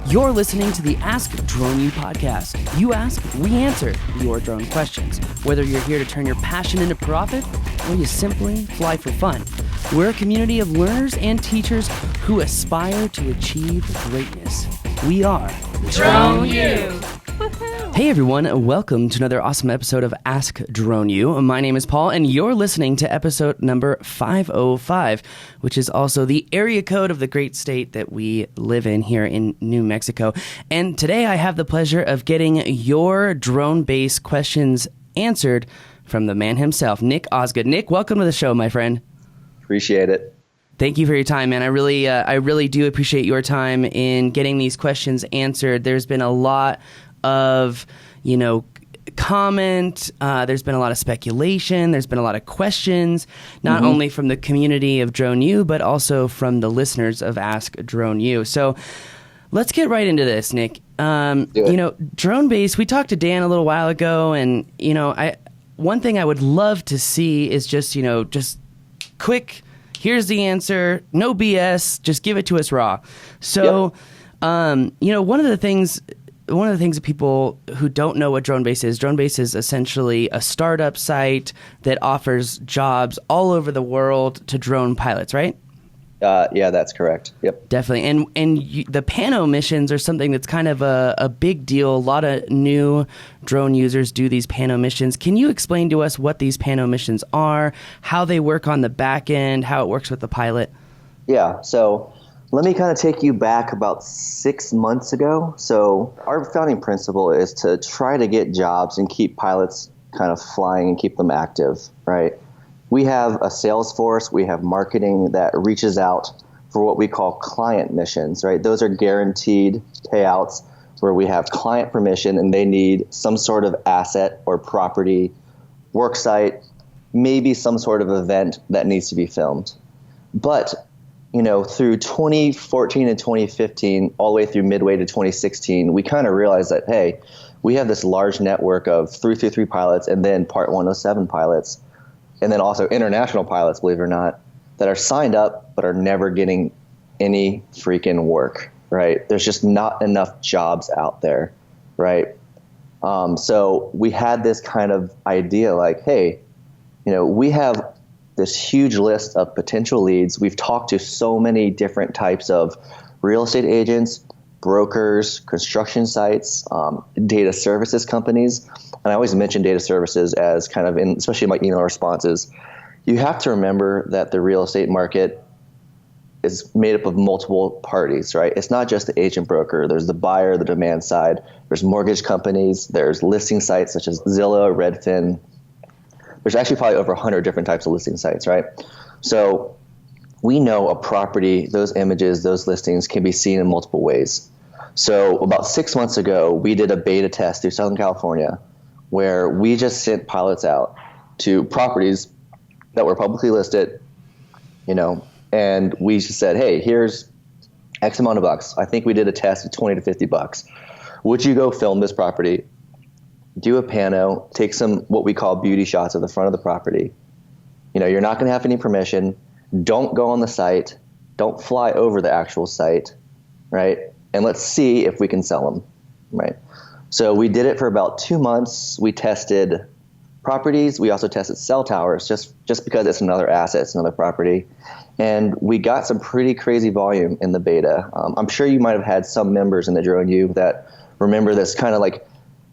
You're listening to the Ask Drone U podcast. You ask, we answer your drone questions. Whether you're here to turn your passion into profit or you simply fly for fun, we're a community of learners and teachers who aspire to achieve greatness. We are Drone U. Hey everyone, welcome to another awesome episode of Ask Drone U. My name is Paul, and you're listening to episode number 505, which is also the area code of the great state that we live in here in New Mexico. And today I have the pleasure of getting your DroneBase questions answered from the man himself, Nick Osgood. Nick, welcome to the show, my friend. Appreciate it. Thank you for your time, man. I really do appreciate your time in getting these questions answered. There's been a lot of, comment. There's been a lot of speculation. There's been a lot of questions, not only from the community of Drone U, but also from the listeners of Ask Drone U. So let's get right into this, Nick. DroneBase, we talked to Dan a little while ago, and, one thing I would love to see is just quick, here's the answer, no BS, just give it to us raw. So, one of the things that people who don't know what DroneBase is essentially a startup site that offers jobs all over the world to drone pilots, right? Yeah, that's correct. Yep. Definitely. And the Pano missions are something that's kind of a big deal. A lot of new drone users do these Pano missions. Can you explain to us what these Pano missions are, how they work on the back end, how it works with the pilot? Yeah, so let me kind of take you back about 6 months ago. So our founding principle is to try to get jobs and keep pilots kind of flying and keep them active, right? We have a sales force, we have marketing that reaches out for what we call client missions, right? Those are guaranteed payouts where we have client permission and they need some sort of asset or property, work site, maybe some sort of event that needs to be filmed. But through 2014 and 2015, all the way through midway to 2016, we kind of realized that, hey, we have this large network of 333 pilots and then Part 107 pilots, and then also international pilots, believe it or not, that are signed up but are never getting any freaking work, right? There's just not enough jobs out there, right? So we had this kind of idea like, hey, we have this huge list of potential leads. We've talked to so many different types of real estate agents, brokers, construction sites, data services companies. And I always mention data services as kind of especially in my email responses. You have to remember that the real estate market is made up of multiple parties, right? It's not just the agent broker. There's the buyer, the demand side. There's mortgage companies. There's listing sites such as Zillow, Redfin. There's actually probably over 100 different types of listing sites, right? So we know a property, those images, those listings can be seen in multiple ways. So about 6 months ago, we did a beta test through Southern California where we just sent pilots out to properties that were publicly listed, and we just said, hey, here's X amount of bucks. I think we did a test of 20 to 50 bucks. Would you go film this property? Do a pano, take some what we call beauty shots of the front of the property. You're not going to have any permission. Don't go on the site. Don't fly over the actual site, right? And let's see if we can sell them, right? So we did it for about 2 months. We tested properties. We also tested cell towers just because it's another asset, it's another property. And we got some pretty crazy volume in the beta. I'm sure you might have had some members in the Drone U that remember this kind of like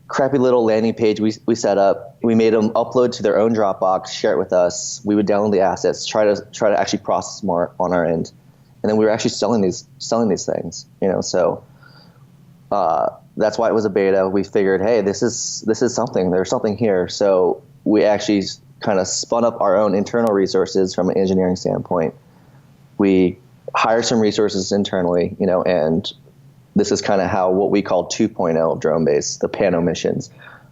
crappy little landing page we set up. We made them upload to their own Dropbox, share it with us. We would download the assets, try to actually process more on our end, and then we were actually selling these things. So that's why it was a beta. We figured, hey, this is something. There's something here. So we actually kind of spun up our own internal resources from an engineering standpoint. We hired some resources internally, and this is kind of how what we call 2.0 of DroneBase, the Pano missions,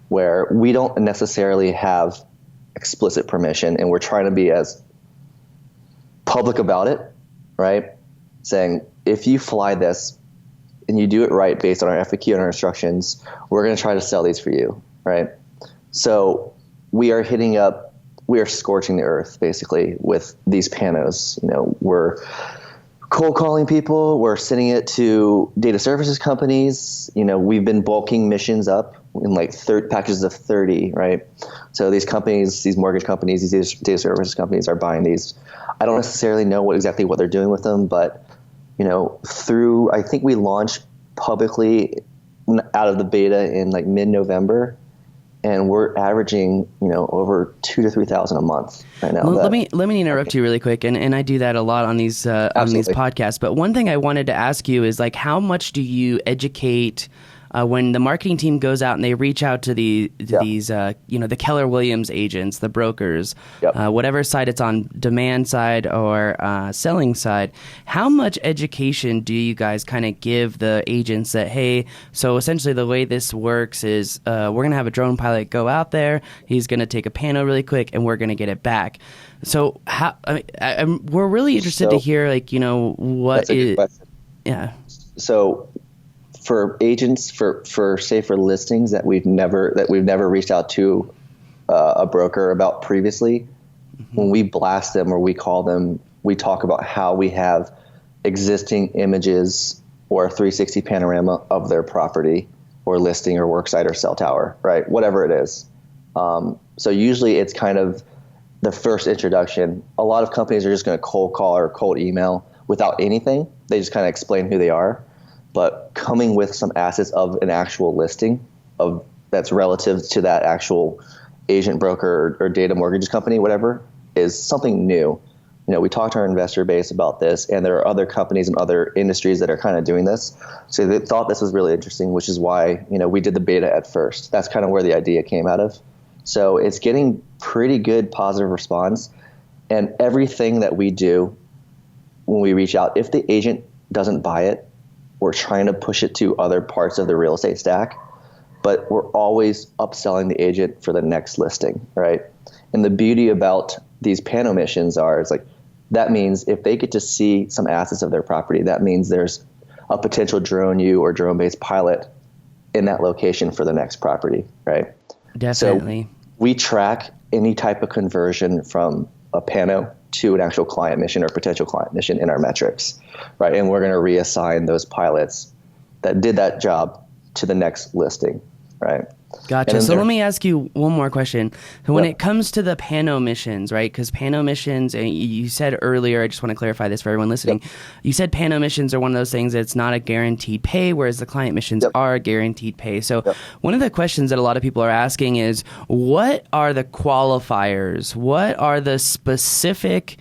where we don't necessarily have explicit permission, and we're trying to be as public about it, right? Saying, if you fly this and you do it right based on our FAQ and our instructions, we're going to try to sell these for you, right? So we are scorching the earth, basically, with these panos. We're cold calling people. We're sending it to data services companies. We've been bulking missions up in like packages of 30, right? So these companies, these mortgage companies, these data services companies are buying these. I don't necessarily know exactly what they're doing with them, but I think we launched publicly out of the beta in like mid-November, and we're averaging over 2,000 to 3,000 a month right now. Let me interrupt you really quick, and I do that a lot on these podcasts. But one thing I wanted to ask you is like, how much do you educate when the marketing team goes out and they reach out to these the Keller Williams agents, the brokers, whatever side it's on, demand side or selling side? How much education do you guys kind of give the agents that, hey, so essentially the way this works is we're going to have a drone pilot go out there, he's going to take a pano really quick, and we're going to get it back. So we're really interested to hear what is. Yeah. So for agents, for listings that we've never reached out to a broker about previously, when we blast them or we call them, we talk about how we have existing images or a 360 panorama of their property or listing or worksite or cell tower, right? Whatever it is. So usually it's kind of the first introduction. A lot of companies are just going to cold call or cold email without anything. They just kind of explain who they are. But coming with some assets of an actual listing that's relative to that actual agent, broker, or data mortgage company, whatever, is something new. We talked to our investor base about this, and there are other companies and other industries that are kind of doing this. So they thought this was really interesting, which is why we did the beta at first. That's kind of where the idea came out of. So it's getting pretty good positive response, and everything that we do when we reach out, if the agent doesn't buy it, we're trying to push it to other parts of the real estate stack, but we're always upselling the agent for the next listing, right? And the beauty about these pano missions is like, that means if they get to see some assets of their property, that means there's a potential DroneU or DroneBase pilot in that location for the next property, right? Definitely. So we track any type of conversion from a pano to an actual client mission or potential client mission in our metrics, right? And we're going to reassign those pilots that did that job to the next listing, right? Gotcha. So let me ask you one more question. So when it comes to the pano missions, right? Because pano missions, and you said earlier, I just want to clarify this for everyone listening. You said pano missions are one of those things that's not a guaranteed pay, whereas the client missions are guaranteed pay. So one of the questions that a lot of people are asking is, what are the qualifiers? What are the specific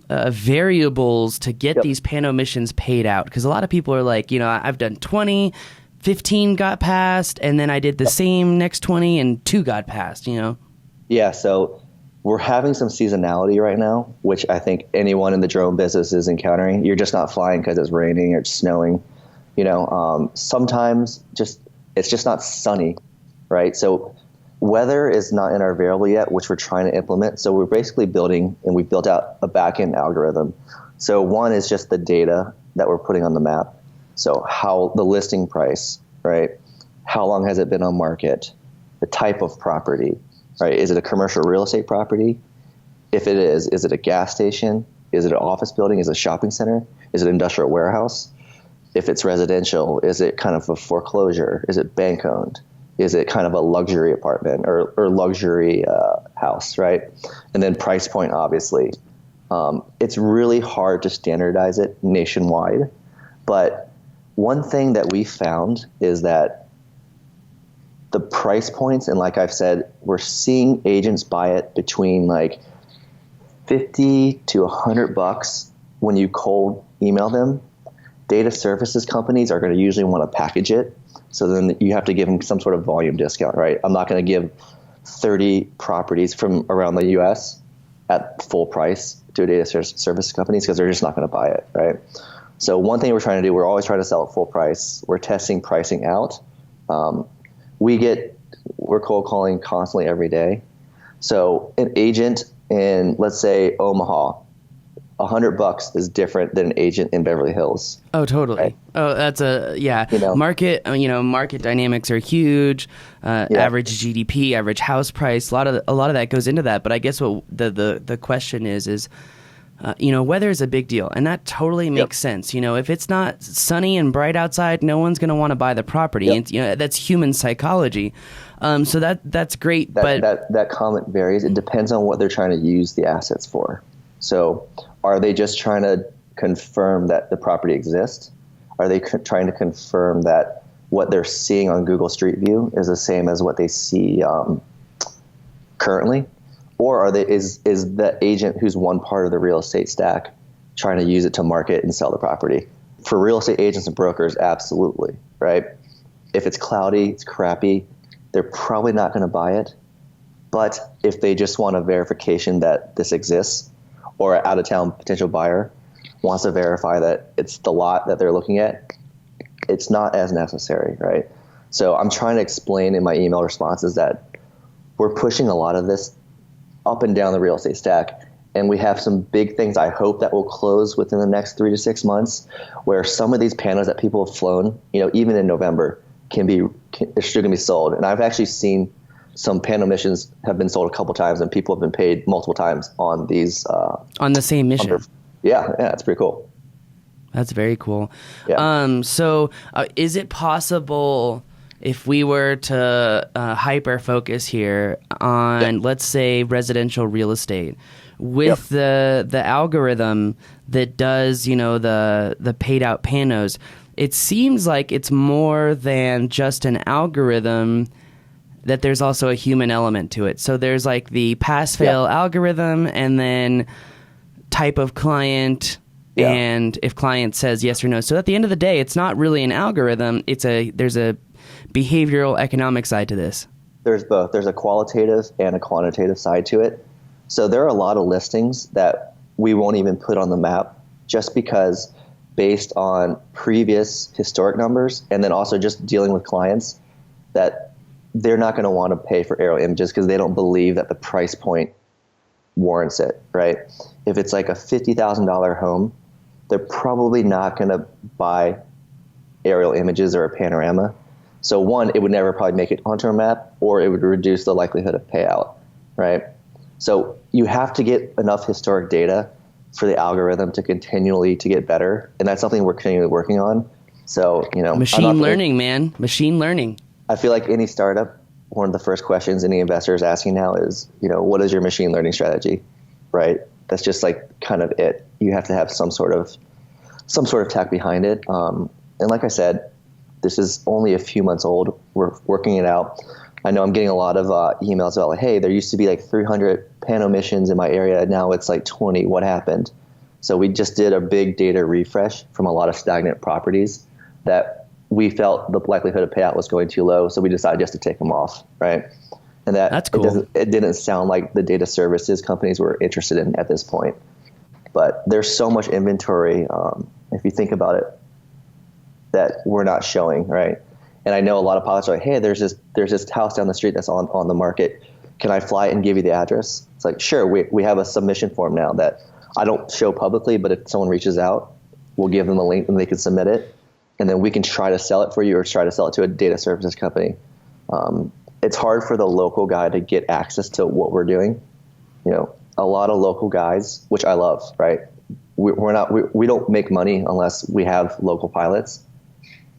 variables to get these pano missions paid out? Because a lot of people are like, I've done 20, 15 got passed, and then I did the same next 20 and 2 got passed, Yeah, so we're having some seasonality right now, which I think anyone in the drone business is encountering. You're just not flying because it's raining or it's snowing. Sometimes it's just not sunny, right? So weather is not in our variable yet, which we're trying to implement. So we're basically building, and we've built out a back-end algorithm. So one is just the data that we're putting on the map. So how the listing price, right? How long has it been on market? The type of property, right? Is it a commercial real estate property? If it is it a gas station? Is it an office building? Is it a shopping center? Is it an industrial warehouse? If it's residential, is it kind of a foreclosure? Is it bank owned? Is it kind of a luxury apartment or luxury house, right? And then price point, obviously. It's really hard to standardize it nationwide, but one thing that we found is that the price points, and like I've said, we're seeing agents buy it between like $50 to $100 when you cold email them. Data services companies are going to usually want to package it. So then you have to give them some sort of volume discount, right? I'm not going to give 30 properties from around the US at full price to data service companies because they're just not going to buy it, right? So one thing we're trying to do, we're always trying to sell at full price. We're testing pricing out. We're cold calling constantly every day. So an agent in, let's say, Omaha, $100 is different than an agent in Beverly Hills. Oh, totally. Right? Oh, that's market. Market dynamics are huge. Average GDP, average house price. A lot of that goes into that. But I guess what the question is weather is a big deal, and that totally makes sense. If it's not sunny and bright outside, no one's going to want to buy the property. And, that's human psychology. So that's great. That comment varies. It depends on what they're trying to use the assets for. So are they just trying to confirm that the property exists? Are they trying to confirm that what they're seeing on Google Street View is the same as what they see currently? Or is the agent who's one part of the real estate stack trying to use it to market and sell the property? For real estate agents and brokers, absolutely, right? If it's cloudy, it's crappy, they're probably not going to buy it. But if they just want a verification that this exists, or an out-of-town potential buyer wants to verify that it's the lot that they're looking at, it's not as necessary, right? So I'm trying to explain in my email responses that we're pushing a lot of this up and down the real estate stack. And we have some big things I hope that will close within the next 3 to 6 months, where some of these panels that people have flown, even in November, they're still going to be sold. And I've actually seen some panel missions have been sold a couple times, and people have been paid multiple times on these. On the same mission. Yeah, it's pretty cool. That's very cool. Yeah. So is it possible, if we were to hyper focus here on, let's say, residential real estate, with the algorithm that does, the paid out panos, it seems like it's more than just an algorithm, that there's also a human element to it. So there's like the pass-fail algorithm, and then type of client, and if client says yes or no. So at the end of the day, it's not really an algorithm. There's a behavioral economic side to this. There's both. There's a qualitative and a quantitative side to it. So there are a lot of listings that we won't even put on the map, just because based on previous historic numbers, and then also just dealing with clients, that they're not going to want to pay for aerial images because they don't believe that the price point warrants it, right? If it's like a $50,000 home, they're probably not going to buy aerial images or a panorama. So one, it would never probably make it onto a map, or it would reduce the likelihood of payout, right? So you have to get enough historic data for the algorithm to continually to get better, and that's something we're continually working on. So, machine learning, man, machine learning. I feel like any startup, one of the first questions any investor is asking now is, what is your machine learning strategy, right? That's just like kind of it. You have to have some sort of tech behind it. And like I said, this is only a few months old. We're working it out. I know I'm getting a lot of emails about like, hey, there used to be like 300 pano missions in my area. Now it's like 20. What happened? So we just did a big data refresh from a lot of stagnant properties that we felt the likelihood of payout was going too low, so we decided just to take them off, right? And that's cool. It didn't sound like the data services companies were interested in at this point. But there's so much inventory, if you think about it, that we're not showing, right? And I know a lot of pilots are like, hey, there's this house down the street that's on the market. Can I fly it and give you the address? It's like, sure, we have a submission form now that I don't show publicly, but if someone reaches out, we'll give them a link and they can submit it. And then we can try to sell it for you, or try to sell it to a data services company. It's hard for the local guy to get access to what we're doing. A lot of local guys, which I love, right? We don't make money unless we have local pilots,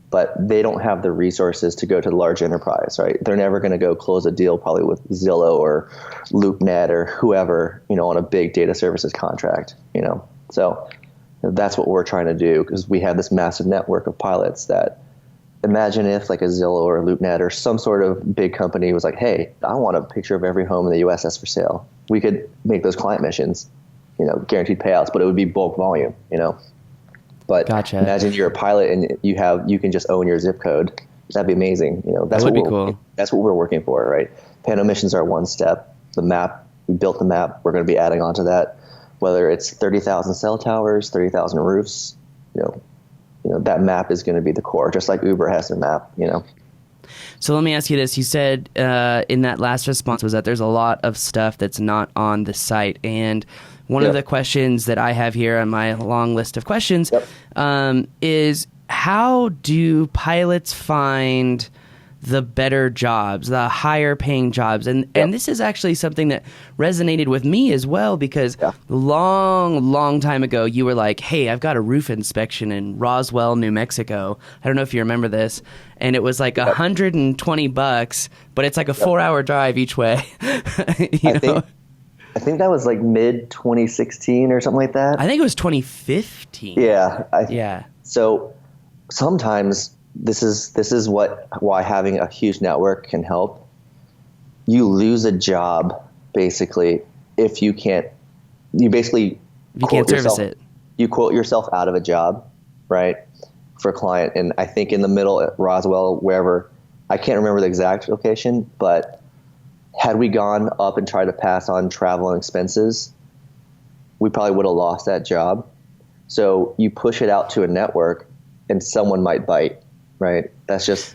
but they don't have the resources to go to the large enterprise, right? They're never going to go close a deal probably with Zillow or LoopNet or whoever, on a big data services contract, So that's what we're trying to do, because we have this massive network of pilots that, imagine if like a Zillow or a LoopNet or some sort of big company was like, hey, I want a picture of every home in the U.S. that's for sale. We could make those client missions, guaranteed payouts, but it would be bulk volume, But Gotcha. Imagine you're a pilot and you can just own your zip code. That'd be amazing. That would be cool. That's what we're working for, right? Pano missions are one step. The map, we built the map. We're going to be adding on to that. Whether it's 30,000 cell towers, 30,000 roofs, that map is going to be the core, just like Uber has their map, So let me ask you this. You said in that last response was that there's a lot of stuff that's not on the site. And one of the questions that I have here on my long list of questions is, how do pilots find the better jobs, the higher paying jobs. And this is actually something that resonated with me as well, because long time ago, you were like, hey, I've got a roof inspection in Roswell, New Mexico. I don't know if you remember this. And it was like $120, but it's like a 4-hour drive each way. I think that was like mid 2016 or something like that. I think it was 2015. Yeah. So sometimes this is why having a huge network can help. You lose a job basically if you can't service it. You quote yourself out of a job, right, for a client. And I think in the middle at Roswell, wherever, I can't remember the exact location, but had we gone up and tried to pass on travel and expenses, we probably would have lost that job. So you push it out to a network and someone might bite, right? That's just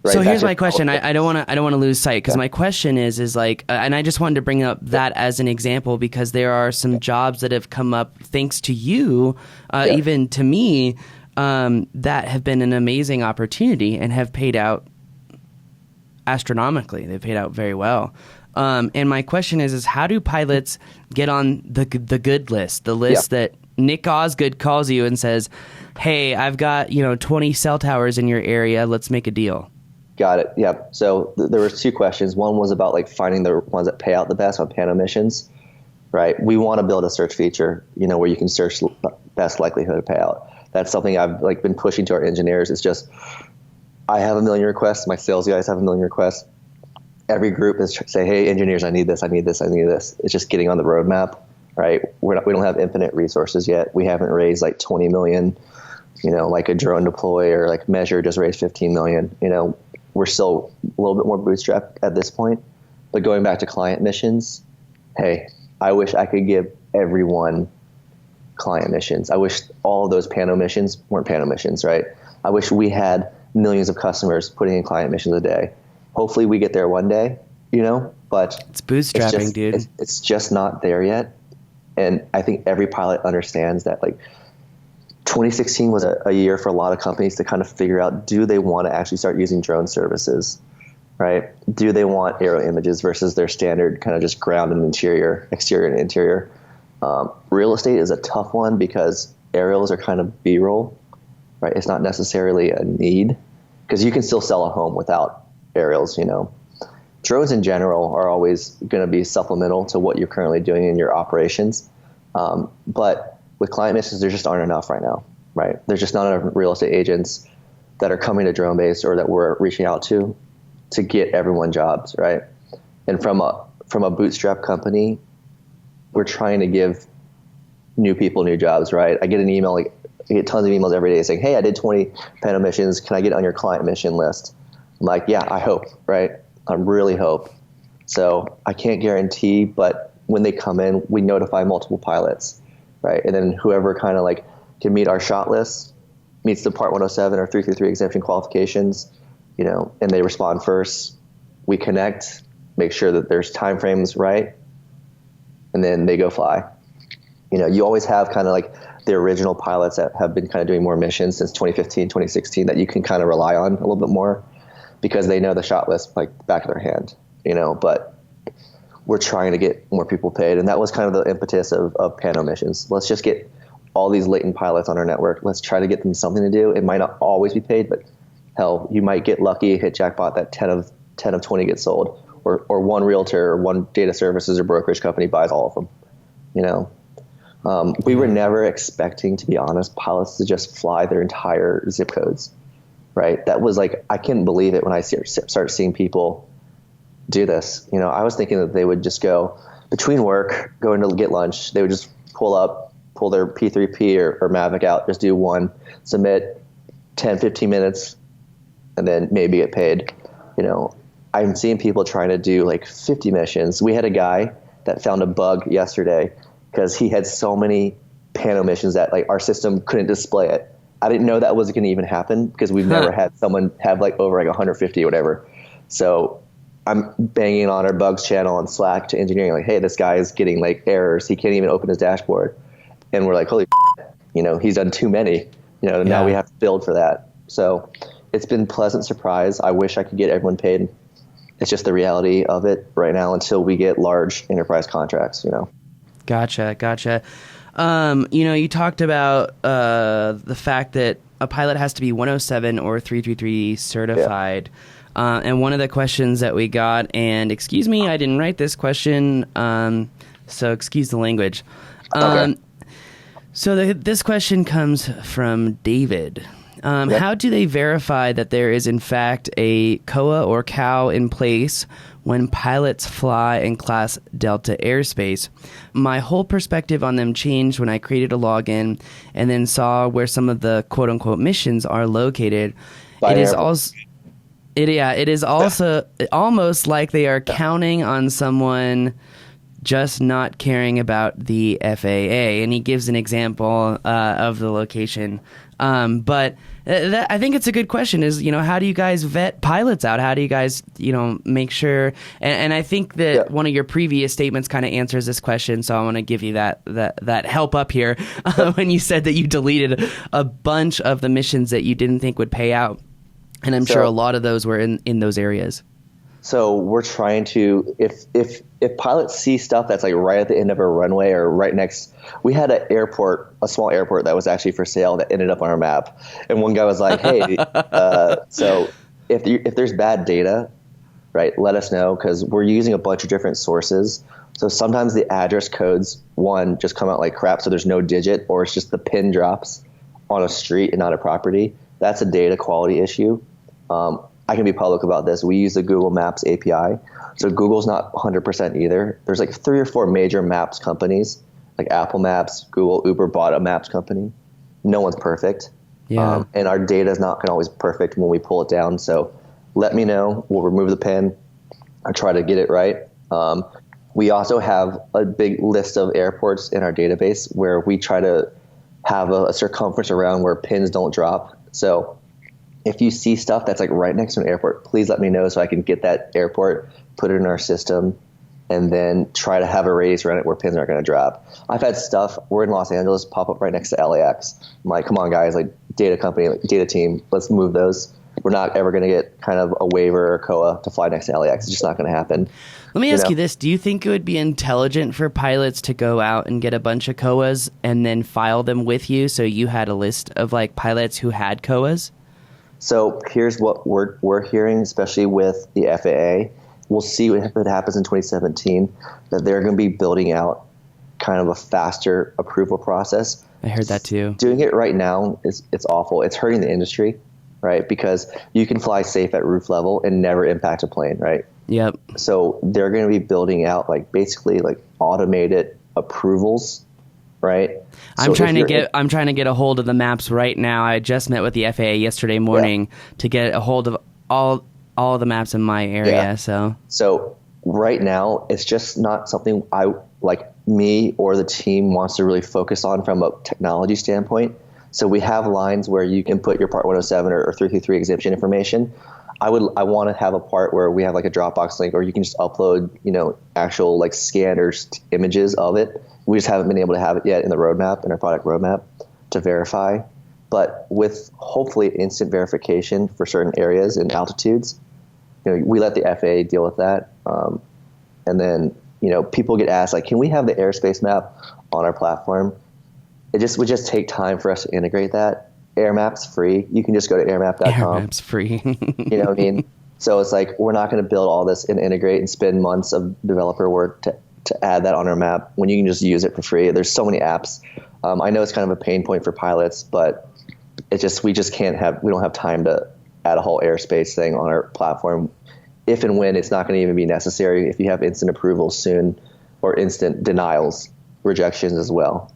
right. So here's my question. I don't want to lose sight, because my question is like, and I just wanted to bring up that as an example, because there are some jobs that have come up thanks to you, even to me, that have been an amazing opportunity and have paid out astronomically. They've paid out very well. And my question is how do pilots get on the good list, the list that Nick Osgood calls you and says, hey, I've got 20 cell towers in your area, let's make a deal? Got it. Yeah. So there were two questions. One was about like finding the ones that pay out the best on Pano missions, right? We want to build a search feature, where you can search best likelihood of payout. That's something I've like been pushing to our engineers. It's just, I have 1 million requests. My sales guys have 1 million requests. Every group is say, hey, engineers, I need this, I need this, I need this. It's just getting on the roadmap, right? We don't have infinite resources yet. We haven't raised like 20 million, like a drone deploy or like Measure just raised 15 million. We're still a little bit more bootstrapped at this point. But going back to client missions, hey, I wish I could give everyone client missions. I wish all of those Pano missions weren't Pano missions, right? I wish we had millions of customers putting in client missions a day. Hopefully we get there one day, but it's bootstrapping, dude. It's just not there yet. And I think every pilot understands that, like, 2016 was a year for a lot of companies to kind of figure out, do they want to actually start using drone services, right? Do they want aero images versus their standard kind of just ground and exterior and interior? Real estate is a tough one because aerials are kind of B-roll, right? It's not necessarily a need because you can still sell a home without aerials, Drones in general are always going to be supplemental to what you're currently doing in your operations. But with client missions, there just aren't enough right now, right? There's just not enough real estate agents that are coming to DroneBase or that we're reaching out to get everyone jobs, right? And from a bootstrap company, we're trying to give new people new jobs, right? I get an email, I get tons of emails every day saying, hey, I did 20 Pano missions. Can I get on your client mission list? I'm like, yeah, I hope, right? I really hope. So I can't guarantee, but when they come in, we notify multiple pilots, right? And then whoever kind of like can meet our shot list, meets the Part 107 or 333 exemption qualifications, and they respond first. We connect, make sure that there's time frames right, and then they go fly. You always have kind of like the original pilots that have been kind of doing more missions since 2015, 2016 that you can kind of rely on a little bit more because they know the shot list like the back of their hand, but we're trying to get more people paid. And that was kind of the impetus of Pano missions. Let's just get all these latent pilots on our network. Let's try to get them something to do. It might not always be paid, but hell, you might get lucky, hit jackpot that 10 of 20 get sold, or one realtor or one data services or brokerage company buys all of them, We were never expecting, to be honest, pilots to just fly their entire zip codes, right? That was like, I couldn't believe it when I start seeing people do this. I was thinking that they would just go between work, going to get lunch. They would just pull their P3P or Mavic out, just do one, submit 10, 15 minutes, and then maybe get paid. I'm seeing people trying to do like 50 missions. We had a guy that found a bug yesterday because he had so many Pano missions that like our system couldn't display it. I didn't know that was going to even happen because we've never had someone have like over like 150 or whatever. So I'm banging on our bugs channel on Slack to engineering, like, hey, this guy is getting like errors. He can't even open his dashboard. And we're like, holy, he's done too many, now we have to build for that. So it's been a pleasant surprise. I wish I could get everyone paid. It's just the reality of it right now until we get large enterprise contracts, Gotcha. You talked about the fact that a pilot has to be 107 or 333 certified. Yeah. And one of the questions that we got, and excuse me, I didn't write this question, so excuse the language. Okay. So this question comes from David. How do they verify that there is in fact a COA or COW in place when pilots fly in Class Delta airspace? My whole perspective on them changed when I created a login and then saw where some of the quote-unquote missions are located. It is also almost like they are counting on someone just not caring about the FAA. And he gives an example of the location. But I think it's a good question is, how do you guys vet pilots out? How do you guys, make sure? And I think that one of your previous statements kind of answers this question. So I want to give you that help up here when you said that you deleted a bunch of the missions that you didn't think would pay out. And I'm sure a lot of those were in those areas. So we're trying to, if pilots see stuff that's like right at the end of a runway or right next, we had a small airport that was actually for sale that ended up on our map. And one guy was like, hey, so if there's bad data, right, let us know because we're using a bunch of different sources. So sometimes the address codes, just come out like crap, so there's no digit, or it's just the pin drops on a street and not a property. That's a data quality issue. I can be public about this. We use the Google Maps API. So Google's not 100% either. There's like 3 or 4 major maps companies, like Apple Maps, Google, Uber bought a maps company. No one's perfect. Yeah. And our data is not going to always be perfect when we pull it down. So let me know. We'll remove the pin. I try to get it right. We also have a big list of airports in our database where we try to have a circumference around where pins don't drop. So if you see stuff that's like right next to an airport, please let me know so I can get that airport, put it in our system, and then try to have a radius around it where pins aren't going to drop. I've had stuff, we're in Los Angeles, pop up right next to LAX. I'm like, come on guys, like data company, like data team, let's move those. We're not ever going to get kind of a waiver or COA to fly next to LAX. It's just not going to happen. Let me ask you this. Do you think it would be intelligent for pilots to go out and get a bunch of COAs and then file them with you so you had a list of like pilots who had COAs? So here's what we're hearing, especially with the FAA. We'll see if it happens in 2017, that they're going to be building out kind of a faster approval process. I heard that too. Doing it right now it's awful. It's hurting the industry, right? Because you can fly safe at roof level and never impact a plane, right? Yep. So they're going to be building out like basically like automated approvals, right? I'm trying to get a hold of the maps right now. I just met with the FAA yesterday morning to get a hold of all of the maps in my area. Yeah. So right now, it's just not something me or the team wants to really focus on from a technology standpoint. So we have lines where you can put your Part 107 or 333 exemption information. I want to have a part where we have like a Dropbox link, or you can just upload, actual like scanners images of it. We just haven't been able to have it yet in the roadmap, in our product roadmap, to verify. But with hopefully instant verification for certain areas and altitudes, we let the FAA deal with that. And then, people get asked, like, can we have the airspace map on our platform? It would just take time for us to integrate that. AirMap's free. You can just go to airmap.com. AirMap's free. You know what I mean? So it's like, we're not going to build all this and integrate and spend months of developer work to add that on our map when you can just use it for free. There's so many apps. I know it's kind of a pain point for pilots, but we don't have time to add a whole airspace thing on our platform. If and when it's not going to even be necessary, if you have instant approvals soon or instant denials, rejections as well.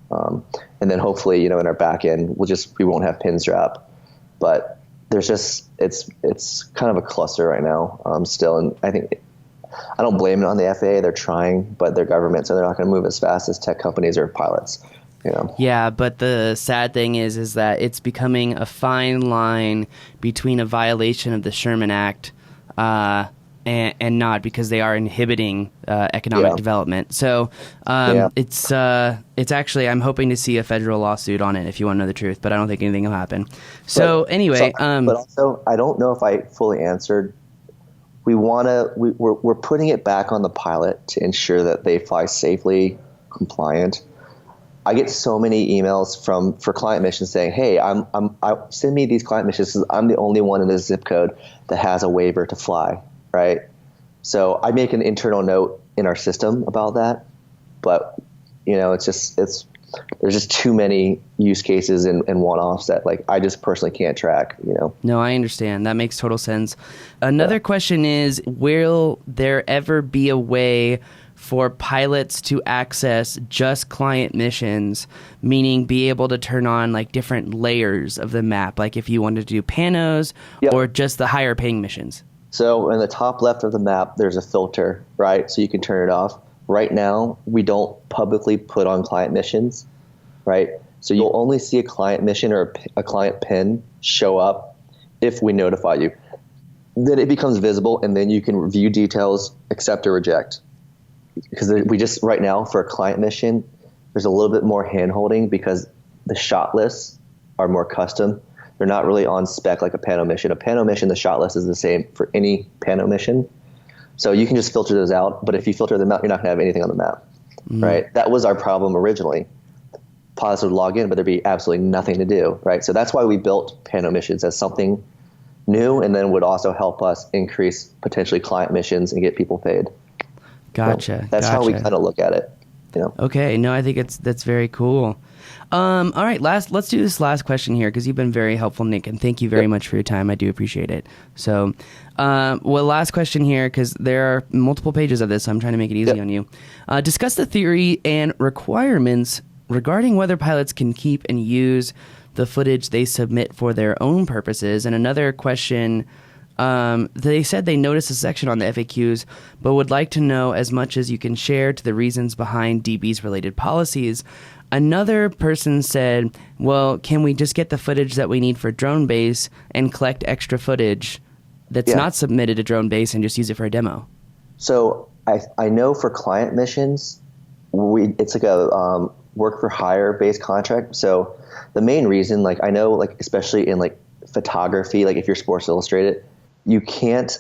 And then hopefully, in our back end, we won't have pins drop, but it's kind of a cluster right now still. And I don't blame it on the FAA. They're trying, but they're government, so they're not going to move as fast as tech companies or pilots. Yeah, but the sad thing is that it's becoming a fine line between a violation of the Sherman Act and not, because they are inhibiting economic development. So it's actually, I'm hoping to see a federal lawsuit on it, if you want to know the truth, but I don't think anything will happen. So anyway, but also I don't know if I fully answered. We're putting it back on the pilot to ensure that they fly safely, compliant. I get so many emails for client missions saying, "Hey, send me these client missions because I'm the only one in this zip code that has a waiver to fly." Right. So I make an internal note in our system about that, but there's just too many use cases and one-offs that I just personally can't track. No, I understand. That makes total sense. Another question is, will there ever be a way for pilots to access just client missions, meaning be able to turn on different layers of the map, like if you wanted to do panos or just the higher paying missions? So in the top left of the map, there's a filter, right? So you can turn it off. Right now, we don't publicly put on client missions, right? So you'll only see a client mission or a client pin show up if we notify you. Then it becomes visible, and then you can review details, accept or reject. Because right now, for a client mission, there's a little bit more hand-holding because the shot lists are more custom. They're not really on spec like a Pano mission. A Pano mission, the shot list is the same for any Pano mission. So you can just filter those out. But if you filter them out, you're not going to have anything on the map, right? That was our problem originally. Pilots would log in, but there'd be absolutely nothing to do, right? So that's why we built Pano missions as something new, and then would also help us increase potentially client missions and get people paid. Gotcha. So that's how we kind of look at it. Okay. No, I think that's very cool. All right. Let's do this last question here, because you've been very helpful, Nick, and thank you very much for your time. I do appreciate it. So, last question here, because there are multiple pages of this, so I'm trying to make it easy on you. Discuss the theory and requirements regarding whether pilots can keep and use the footage they submit for their own purposes. And another question, they said they noticed a section on the FAQs, but would like to know as much as you can share to the reasons behind DB's related policies. Another person said, well, can we just get the footage that we need for DroneBase and collect extra footage that's not submitted to DroneBase and just use it for a demo? So I know for client missions, it's like a work for hire based contract. So the main reason, I know, especially in photography, if you're Sports Illustrated, you can't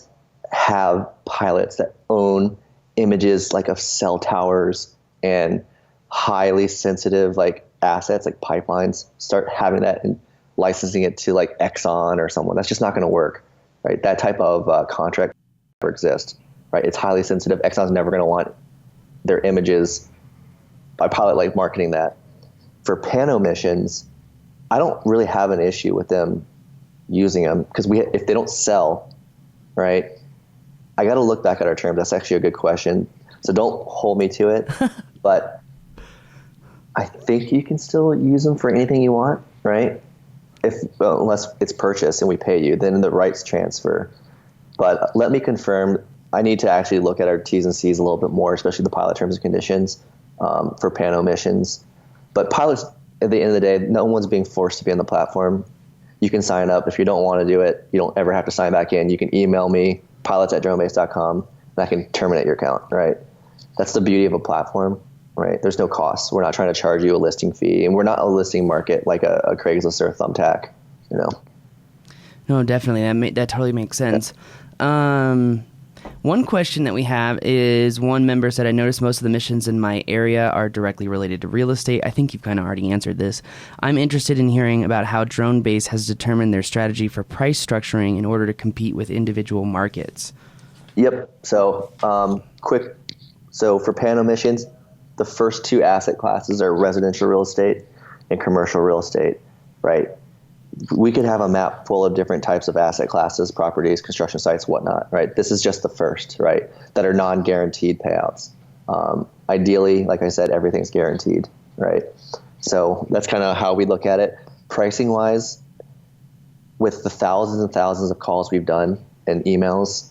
have pilots that own images of cell towers and highly sensitive assets like pipelines, start having that and licensing it to Exxon or someone. That's just not going to work, right? That type of contract never exists, right? It's highly sensitive. Exxon's never going to want their images by pilot marketing that. For Pano missions, I don't really have an issue with them using them, because if they don't sell, right? I got to look back at our terms. That's actually a good question. So don't hold me to it, but I think you can still use them for anything you want, right? Unless it's purchased and we pay you, then the rights transfer. But let me confirm. I need to actually look at our T's and C's a little bit more, especially the pilot terms and conditions for Pano missions. But pilots, at the end of the day, no one's being forced to be on the platform. You can sign up. If you don't want to do it, you don't ever have to sign back in. You can email me, pilots@dronebase.com, and I can terminate your account, right? That's the beauty of a platform, right? There's no cost. We're not trying to charge you a listing fee, and we're not a listing market like a Craigslist or a Thumbtack, No, definitely. That totally makes sense. One question that we have is, one member said, I noticed most of the missions in my area are directly related to real estate. I think you've kind of already answered this. I'm interested in hearing about how DroneBase has determined their strategy for price structuring in order to compete with individual markets. Yep. So So for Pano missions, the first two asset classes are residential real estate and commercial real estate, right? We could have a map full of different types of asset classes, properties, construction sites, whatnot, right? This is just the first, right, that are non-guaranteed payouts. Ideally, like I said, everything's guaranteed, right? So that's kind of how we look at it. Pricing-wise, with the thousands and thousands of calls we've done and emails,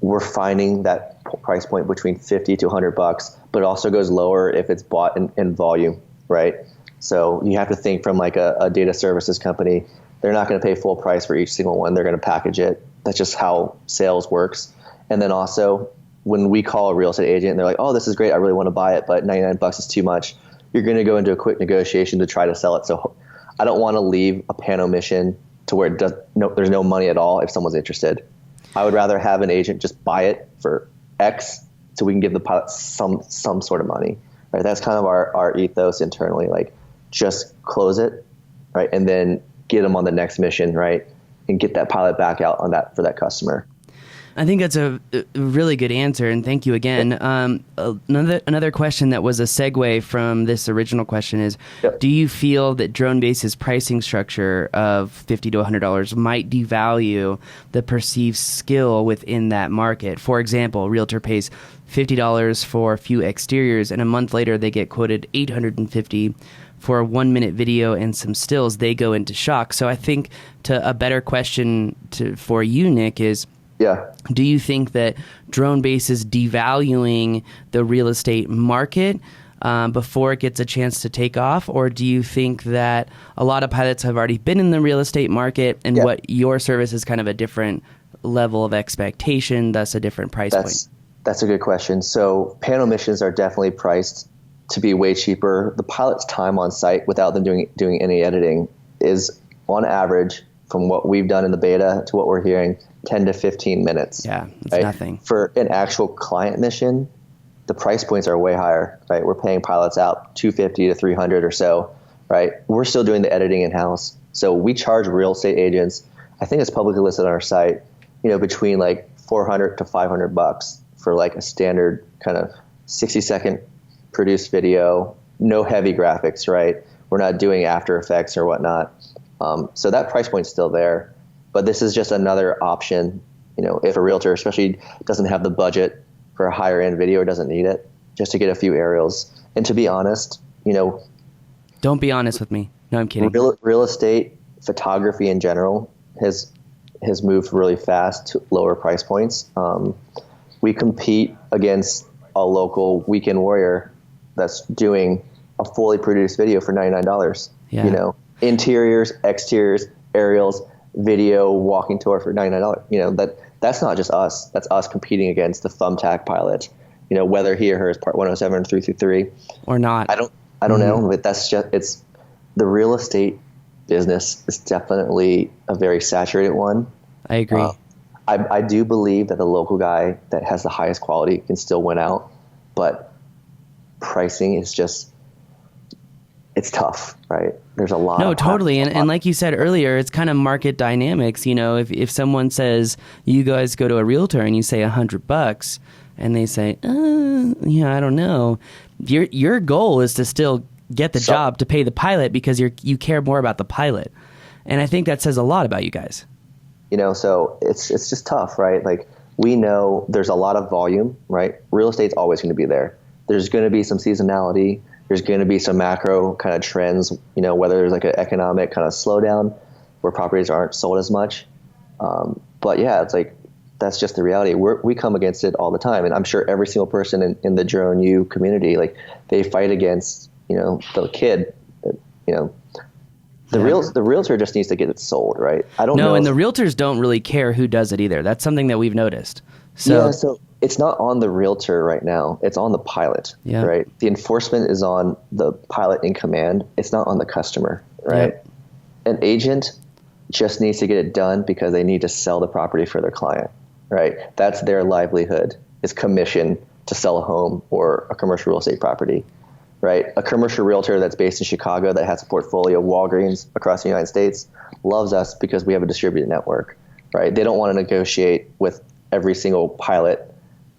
we're finding that price point between $50 to $100, but it also goes lower if it's bought in volume, right? So you have to think from a data services company. They're not going to pay full price for each single one. They're going to package it That's just how sales works. And then also when we call a real estate agent and they're like, oh, this is great, I really want to buy it, but $99 is too much, you're going to go into a quick negotiation to try to sell it. So I don't want to leave a panel mission to where there's no money at all if someone's interested. I would rather have an agent just buy it for X so we can give the pilot some sort of money, right? That's kind of our ethos internally, like just close it, right? And then get them on the next mission, right? And get that pilot back out on that for that customer. I think that's a really good answer, and thank you again. Another question that was a segue from this original question is, do you feel that DroneBase's pricing structure of $50 to $100 might devalue the perceived skill within that market? For example, a realtor pays $50 for a few exteriors, and a month later they get quoted $850 for a 1-minute video and some stills. They go into shock. So I think a better question for you, Nick, is, do you think that DroneBase is devaluing the real estate market before it gets a chance to take off? Or do you think that a lot of pilots have already been in the real estate market and what your service is kind of a different level of expectation, thus a different price point? That's a good question. So panel missions are definitely priced to be way cheaper. The pilot's time on site without them doing any editing is on average, from what we've done in the beta to what we're hearing, 10 to 15 minutes. Yeah, it's right? nothing. For an actual client mission, the price points are way higher, right? We're paying pilots out $250 to $300 or so, right? We're still doing the editing in-house. So we charge real estate agents, I think it's publicly listed on our site, between like $400 to $500 for like a standard kind of 60-second produced video, no heavy graphics, right? We're not doing After Effects or whatnot. So that price point's still there, but this is just another option. If a realtor especially doesn't have the budget for a higher end video or doesn't need it, just to get a few aerials. And to be honest, don't be honest with me. No, I'm kidding. Real estate photography in general has moved really fast to lower price points. We compete against a local weekend warrior that's doing a fully produced video for $99. Yeah. Interiors, exteriors, aerials, video, walking tour for $99. That's not just us. That's us competing against the thumbtack pilot. Whether he or her is part 107 or 333 or not. I don't know, but that's just the real estate business is definitely a very saturated one. I agree. I do believe that the local guy that has the highest quality can still win out, but pricing is just, it's tough, right? There's a lot. No, totally. And like you said earlier, it's kind of market dynamics. If someone says you guys go to a realtor and you say $100 and they say, I don't know. Your goal is to still get the job to pay the pilot because you care more about the pilot. And I think that says a lot about you guys. So it's just tough, right? Like we know there's a lot of volume, right? Real estate's always going to be there. There's going to be some seasonality. There's going to be some macro kind of trends, whether there's like an economic kind of slowdown where properties aren't sold as much. But yeah, it's like, that's just the reality. We come against it all the time. And I'm sure every single person in the Drone U community, like they fight against, the kid, the realtor just needs to get it sold, right? I don't know. No, and the realtors don't really care who does it either. That's something that we've noticed. So it's not on the realtor right now. It's on the pilot, right? The enforcement is on the pilot in command. It's not on the customer, right? Yep. An agent just needs to get it done because they need to sell the property for their client, right? That's their livelihood, is commission to sell a home or a commercial real estate property, right? A commercial realtor that's based in Chicago that has a portfolio of Walgreens across the United States loves us because we have a distributed network, right? They don't want to negotiate with every single pilot,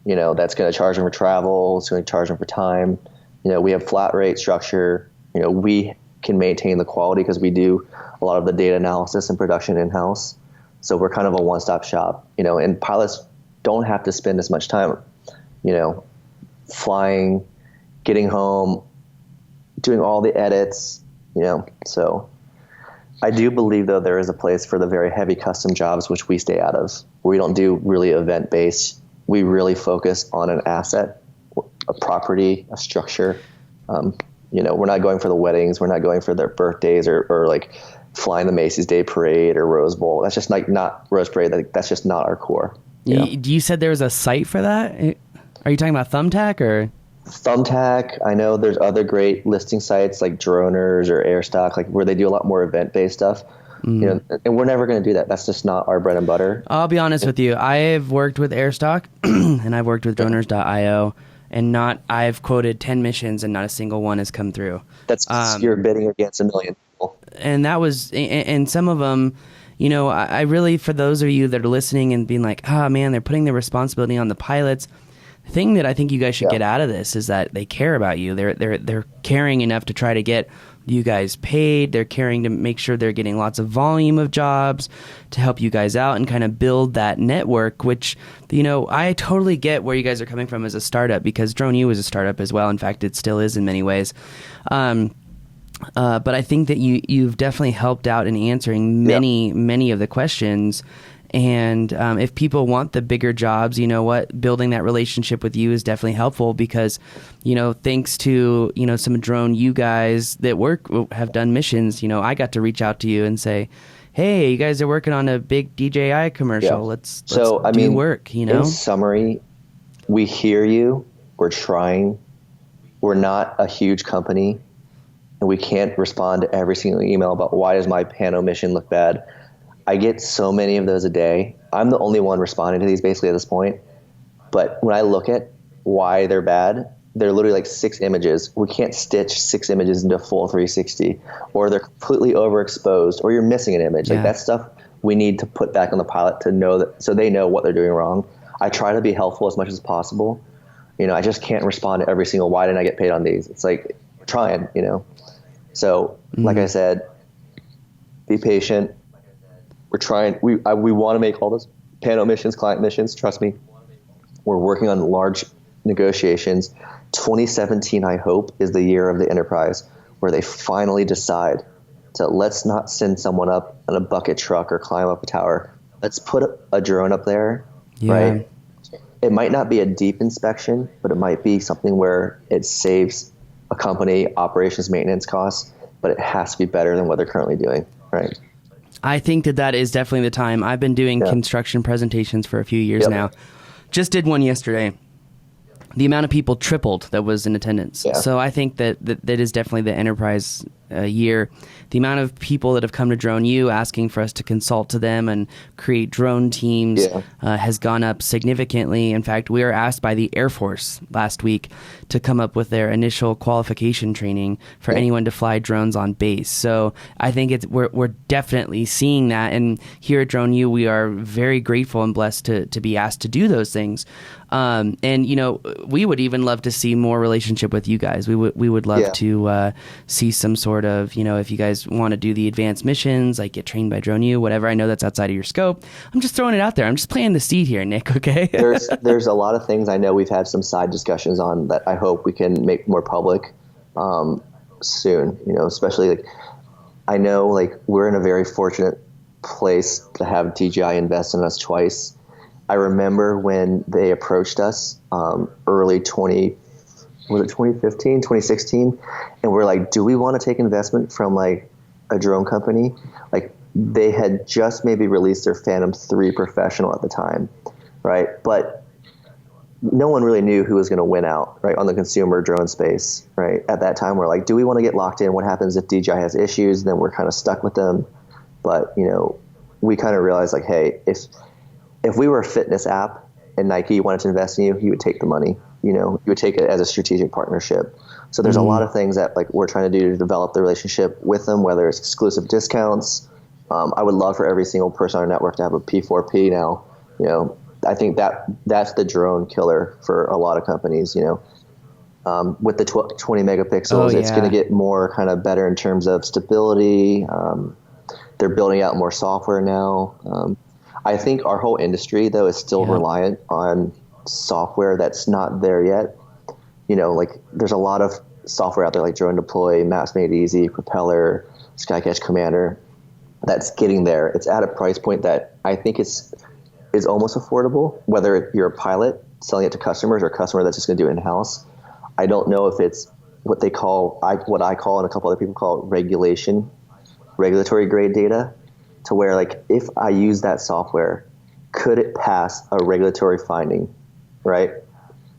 that's going to charge them for travel, it's going to charge them for time. We have flat rate structure. We can maintain the quality because we do a lot of the data analysis and production in-house. So we're kind of a one-stop shop, and pilots don't have to spend as much time, flying, getting home, doing all the edits, so I do believe, though, there is a place for the very heavy custom jobs, which we stay out of. We don't do really event-based. We really focus on an asset, a property, a structure. We're not going for the weddings. We're not going for their birthdays or like flying the Macy's Day Parade or Rose Bowl. That's just like not Rose Parade. That's just not our core. You said there was a site for that? Are you talking about Thumbtack or? Thumbtack. I know there's other great listing sites like Droners or Airstock, like where they do a lot more event-based stuff. And we're never going to do that. That's just not our bread and butter. I'll be honest with you. I've worked with Airstock and I've worked with Droners.io, and I've quoted 10 missions and not a single one has come through. That's you're bidding against a million people. And that was, and some of them, I really, for those of you that are listening and being like, man, they're putting the responsibility on the pilots. The thing that I think you guys should get out of this is that they care about you. They're caring enough to try to get you guys paid. They're caring to make sure they're getting lots of volume of jobs to help you guys out and kind of build that network, which, I totally get where you guys are coming from as a startup, because DroneU is a startup as well. In fact, it still is in many ways. But I think that you've definitely helped out in answering many of the questions. And if people want the bigger jobs, building that relationship with you is definitely helpful, because, thanks to, some DroneU guys that have done missions, I got to reach out to you and say, hey, you guys are working on a big DJI commercial. Let's do work, In summary, we hear you. We're trying. We're not a huge company, and we can't respond to every single email about why does my Pano mission look bad. I get so many of those a day. I'm the only one responding to these basically at this point. But when I look at why they're bad, they're literally like 6 images. We can't stitch 6 images into a full 360, or they're completely overexposed, or you're missing an image. Like that stuff we need to put back on the pilot to know that, so they know what they're doing wrong. I try to be helpful as much as possible. I just can't respond to every single, why didn't I get paid on these? It's like, we're trying, So like I said, be patient. We're trying. We want to make all those Pano missions, client missions. Trust me, we're working on large negotiations. 2017, I hope, is the year of the enterprise where they finally decide to, let's not send someone up in a bucket truck or climb up a tower. Let's put a drone up there, right? It might not be a deep inspection, but it might be something where it saves a company operations maintenance costs, but it has to be better than what they're currently doing, right? I think that is definitely the time. I've been doing construction presentations for a few years now. Just did one yesterday. The amount of people tripled that was in attendance. So I think that is definitely the enterprise year. The amount of people that have come to DroneU asking for us to consult to them and create drone teams has gone up significantly. In fact, we were asked by the Air Force last week to come up with their initial qualification training for anyone to fly drones on base. So I think we're definitely seeing that. And here at DroneU, we are very grateful and blessed to be asked to do those things. And we would even love to see more relationship with you guys. We would love to see some sort of, if you guys want to do the advanced missions, like get trained by DroneU, whatever. I know that's outside of your scope. I'm just throwing it out there. I'm just planting the seed here, Nick. Okay. there's a lot of things I know we've had some side discussions on that I hope we can make more public soon. Especially like I know like we're in a very fortunate place to have DJI invest in us twice. I remember when they approached us early 2015, 2016, and we're like, do we want to take investment from like a drone company? Like they had just maybe released their Phantom 3 Professional at the time, right? But no one really knew who was going to win out, right, on the consumer drone space, right? At that time, we're like, do we want to get locked in? What happens if DJI has issues? Then we're kind of stuck with them. But, we kind of realized like, hey, if we were a fitness app and Nike wanted to invest in you, you would take the money. You would take it as a strategic partnership. So there's a lot of things that like we're trying to do to develop the relationship with them, whether it's exclusive discounts. I would love for every single person on our network to have a P4P now. I think that's the drone killer for a lot of companies. With the 20 megapixels, it's going to get more kind of better in terms of stability. They're building out more software now. I think our whole industry, though, is still reliant on software that's not there yet. Like there's a lot of software out there like Drone Deploy, Maps Made Easy, Propeller, Skycatch Commander that's getting there. It's at a price point that I think is almost affordable, whether you're a pilot selling it to customers or a customer that's just going to do it in-house. I don't know if it's what I call and a couple other people call regulation regulatory grade data to where, like, if I use that software, could it pass a regulatory finding, right?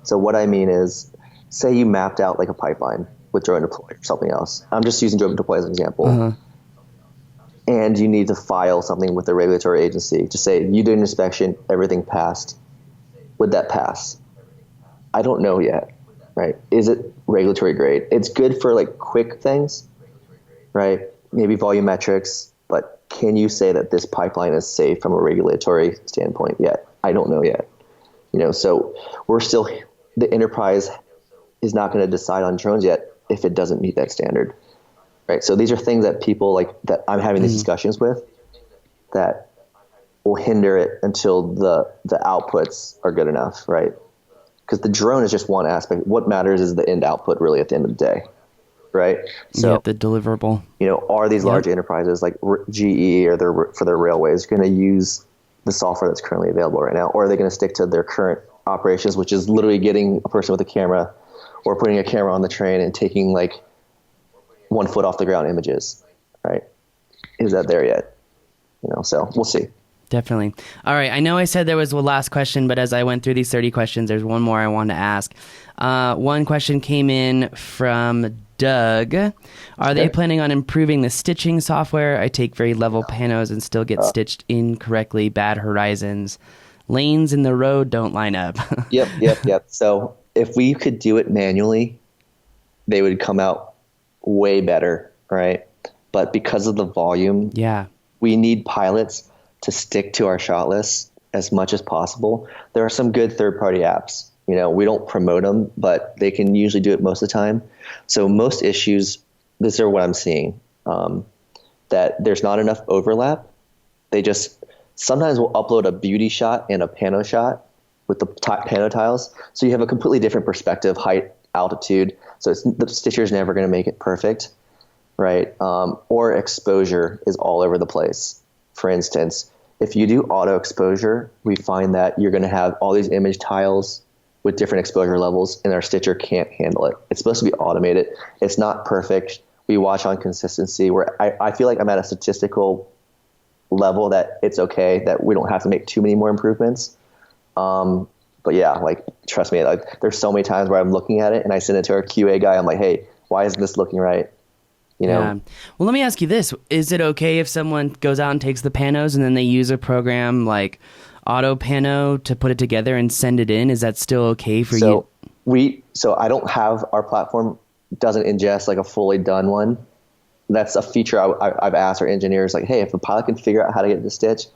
So what I mean is, say you mapped out like a pipeline with drone deploy or something else. I'm just using drone deploy as an example. And you need to file something with the regulatory agency to say you did an inspection, everything passed. Would that pass? I don't know yet, right? Is it regulatory grade? It's good for like quick things, right? Maybe volumetrics, but can you say that this pipeline is safe from a regulatory standpoint yet? I don't know yet. So we're still, the enterprise is not going to decide on drones yet if it doesn't meet that standard, right? So these are things that people like that I'm having these discussions with that will hinder it until the outputs are good enough, right? Because the drone is just one aspect. What matters is the end output really at the end of the day, right? So the deliverable. Are these large enterprises like GE or for their railways going to use the software that's currently available right now, or are they going to stick to their current operations, which is literally getting a person with a camera or putting a camera on the train and taking like 1 foot off the ground images, right? Is that there yet? So we'll see. Definitely. All right. I know I said there was one last question, but as I went through these 30 questions, there's one more I wanted to ask. One question came in from Doug. Are they planning on improving the stitching software? I take very level panos and still get stitched incorrectly. Bad horizons. Lanes in the road don't line up. Yep. So if we could do it manually, they would come out way better, right? But because of the volume, we need pilots to stick to our shot list as much as possible. There are some good third-party apps. We don't promote them, but they can usually do it most of the time. So most issues, these are what I'm seeing, that there's not enough overlap. They just sometimes will upload a beauty shot and a pano shot with the pano tiles. So you have a completely different perspective, height, altitude. So the stitcher is never going to make it perfect, right? Or exposure is all over the place. For instance, if you do auto exposure, we find that you're going to have all these image tiles with different exposure levels, and our stitcher can't handle it. It's supposed to be automated. It's not perfect. We watch on consistency where I feel like I'm at a statistical level that it's okay, that we don't have to make too many more improvements. But yeah, like, trust me, like, there's so many times where I'm looking at it and I send it to our QA guy. I'm like, hey, why isn't this looking right? Yeah. Well, let me ask you this. Is it okay if someone goes out and takes the panos and then they use a program like Auto Pano to put it together and send it in? Is that still okay for you? So I don't have, our platform doesn't ingest like a fully done one. That's a feature I've asked our engineers, like, hey, if the pilot can figure out how to get the stitch,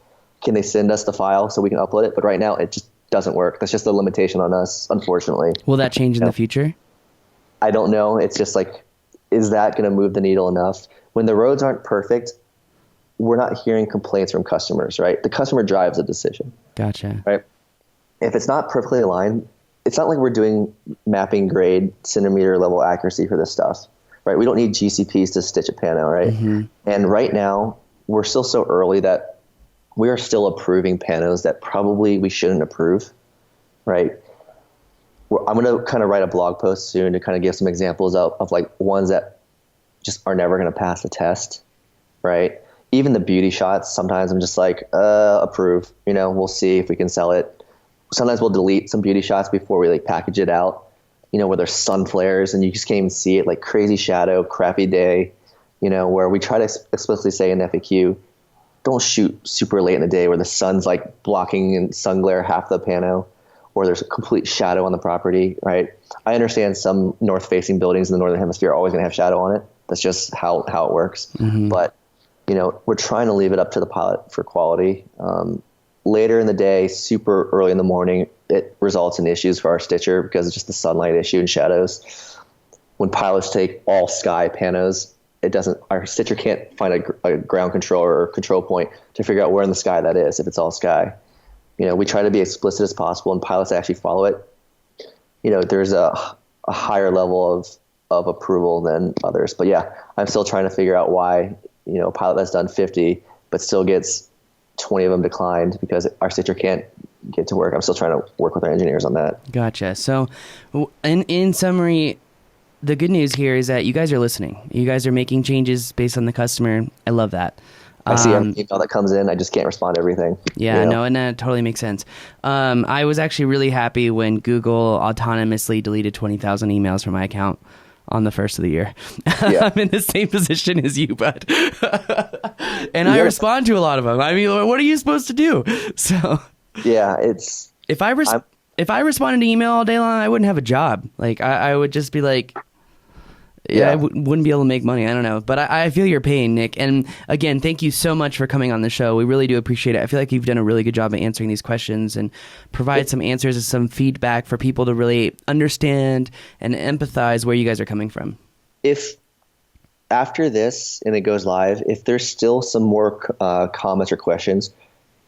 can they send us the file so we can upload it? But right now it just doesn't work. That's just a limitation on us, unfortunately. Will that change in the future? I don't know. It's just like, is that going to move the needle enough? When the roads aren't perfect, we're not hearing complaints from customers, right? The customer drives the decision. Gotcha. Right? If it's not perfectly aligned, it's not like we're doing mapping grade centimeter level accuracy for this stuff, right? We don't need GCPs to stitch a pano, right? Mm-hmm. And right now, we're still so early that we are still approving panos that probably we shouldn't approve, right? I'm going to kind of write a blog post soon to kind of give some examples of like ones that just are never going to pass the test, right? Even the beauty shots, sometimes I'm just like, approve, we'll see if we can sell it. Sometimes we'll delete some beauty shots before we like package it out, where there's sun flares and you just can't even see it, like crazy shadow, crappy day, where we try to explicitly say in FAQ, don't shoot super late in the day where the sun's like blocking and sun glare half the pano, or there's a complete shadow on the property, right? I understand some north-facing buildings in the Northern Hemisphere are always going to have shadow on it. That's just how it works. Mm-hmm. But, we're trying to leave it up to the pilot for quality. Later in the day, super early in the morning, it results in issues for our stitcher because it's just the sunlight issue and shadows. When pilots take all sky panos, our stitcher can't find a ground control or control point to figure out where in the sky that is if it's all sky. We try to be explicit as possible, and pilots actually follow it. There's a higher level of approval than others. But yeah, I'm still trying to figure out why, a pilot that's done 50 but still gets 20 of them declined because our stitcher can't get to work. I'm still trying to work with our engineers on that. Gotcha. So in summary, the good news here is that you guys are listening. You guys are making changes based on the customer. I love that. I see every email that comes in. I just can't respond to everything. Yeah, no, and that totally makes sense. I was actually really happy when Google autonomously deleted 20,000 emails from my account on the first of the year. Yeah. I'm in the same position as you, bud. And I respond to a lot of them. I mean, what are you supposed to do? So yeah, it's if I responded to email all day long, I wouldn't have a job. Like I would just be like, I wouldn't be able to make money. I don't know. But I feel your pain, Nick. And again, thank you so much for coming on the show. We really do appreciate it. I feel like you've done a really good job of answering these questions and provide some answers and some feedback for people to really understand and empathize where you guys are coming from. If after this and it goes live, if there's still some more comments or questions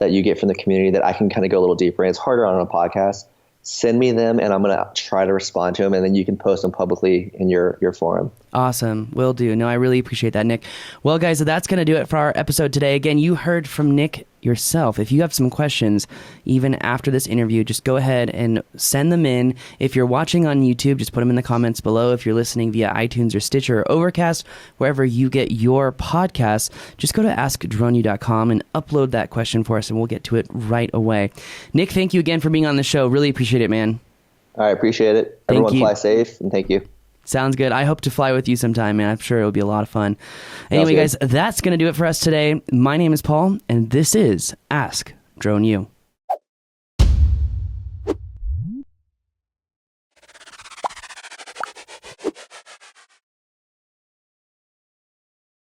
that you get from the community that I can kind of go a little deeper in, it's harder on a podcast, send me them and I'm going to try to respond to them, and then you can post them publicly in your forum. Awesome. Will do. No, I really appreciate that, Nick. Well, guys, that's going to do it for our episode today. Again, you heard from Nick yourself. If you have some questions, even after this interview, just go ahead and send them in. If you're watching on YouTube, just put them in the comments below. If you're listening via iTunes or Stitcher or Overcast, wherever you get your podcasts, just go to askdroneu.com and upload that question for us, and we'll get to it right away. Nick, thank you again for being on the show. Really appreciate it, man. I appreciate it. Everyone fly safe, and thank you. Sounds good. I hope to fly with you sometime, man. I'm sure it'll be a lot of fun. Anyway, guys, that's going to do it for us today. My name is Paul, and this is Ask Drone U.